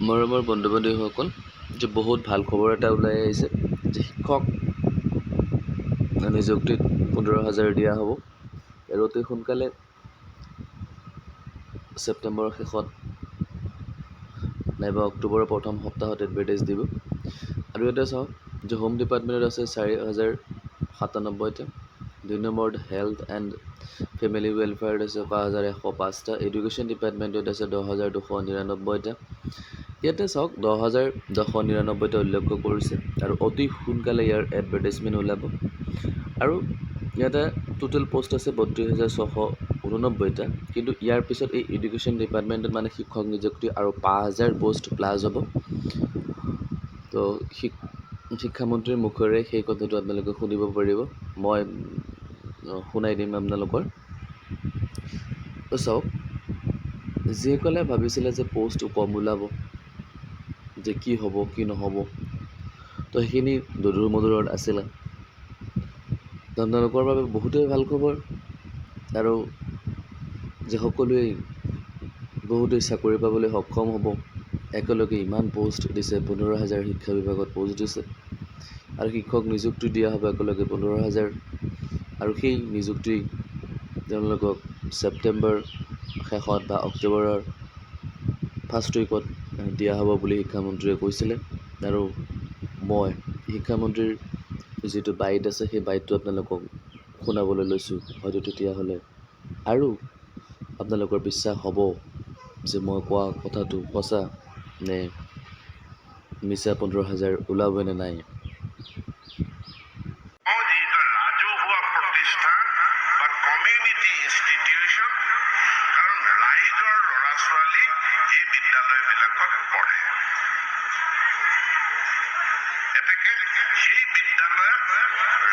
মৰমৰ বন্ধু বান্ধৱীসকল, যে বহুত ভাল খবৰ এটা ওলাই আহিছে যে শিক্ষক নিযুক্তিত 15,000 দিয়া হ'ব আৰু অতি সোনকালে ছেপ্টেম্বৰৰ শেষত নাইবা অক্টোবৰৰ প্ৰথম সপ্তাহত এডভাৰটাইজ দিব। আৰু এটা চাওক যে হোম ডিপাৰ্টমেণ্টত আছে 4,097টা, 2 নম্বৰত হেল্থ এণ্ড ফেমিলি ৱেলফেয়াৰত আছে 5,105টা, এডুকেশ্যন ডিপাৰ্টমেণ্টত আছে 10,299টা। ইয়াতে চাওক 10,299টা উল্লেখ কৰিছে আৰু অতি সোনকালে ইয়াৰ এডভাৰটাইজমেণ্ট ওলাব। আৰু ইয়াতে টোটেল পষ্ট আছে 32,689টা, কিন্তু ইয়াৰ পিছত এই এডুকেশ্যন ডিপাৰ্টমেণ্টত মানে শিক্ষক নিযুক্তি আৰু 5,000 পষ্ট প্লাছ হ'ব। তো শিক্ষামন্ত্ৰীৰ মুখেৰে সেই কথাটো আপোনালোকে শুনিব পাৰিব, মই শুনাই দিম আপোনালোকৰ। তো চাওক, যিসকলে ভাবিছিলে যে পষ্ট কম ওলাব, যে কি হ'ব কি নহ'ব, তো সেইখিনি দূৰৰ মধুৰত আছিলে। আপোনালোকৰ বাবে বহুতেই ভাল খবৰ, আৰু যে সকলোৱেই বহুতেই চাকৰি পাবলৈ সক্ষম হ'ব। একেলগে ইমান পষ্ট দিছে, 15,000 শিক্ষা বিভাগত পষ্ট দিছে, আৰু শিক্ষক নিযুক্তি দিয়া হ'ব একেলগে 15,000, আৰু সেই নিযুক্তি তেওঁলোকক ছেপ্টেম্বৰ শেষত বা অক্টোবৰৰ ফাৰ্ষ্ট উইকত দিয়া হ'ব বুলি শিক্ষামন্ত্ৰীয়ে কৈছিলে। আৰু মই শিক্ষামন্ত্ৰীৰ যিটো বাইট আছে সেই বাইটটো আপোনালোকক শুনাবলৈ লৈছোঁ। হয়তো তেতিয়াহ'লে আৰু আপোনালোকৰ বিশ্বাস হ'ব যে মই কোৱা কথাটো সঁচা নে মিছা, 15,000 ওলাবই নে নাই। ৰাজহুৱা প্ৰতিষ্ঠান বা কমিউনিটি ইনষ্টিটিউশ্যন, কাৰণ ৰাইজৰ ল'ৰা ছোৱালী এই বিদ্যালয়বিলাকত পঢ়ে। এতেকে সেই বিদ্যালয়ত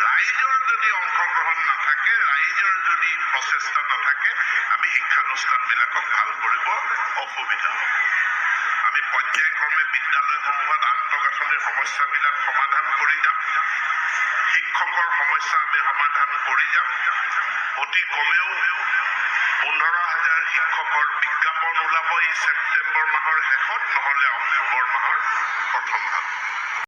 ৰাইজৰ যদি অংশগ্ৰহণ নাথাকে, ৰাইজৰ যদি প্ৰচেষ্টা নাথাকে, আমি শিক্ষানুষ্ঠানবিলাকক ভাল কৰিব অসুবিধা হ'ব। আমি পৰ্যায়ক্ৰমে বিদ্যালয়সমূহত আন্তঃগাঁথনিৰ সমস্যাবিলাক সমাধান কৰি যাম, শিক্ষকৰ সমস্যা আমি সমাধান কৰি যাম। অতি কমেও 15,000 শিক্ষকৰ বিজ্ঞাপন ওলাব এই ছেপ্টেম্বৰ মাহৰ শেষত, নহ'লে অক্টোবৰ মাহৰ প্ৰথম ভাগ।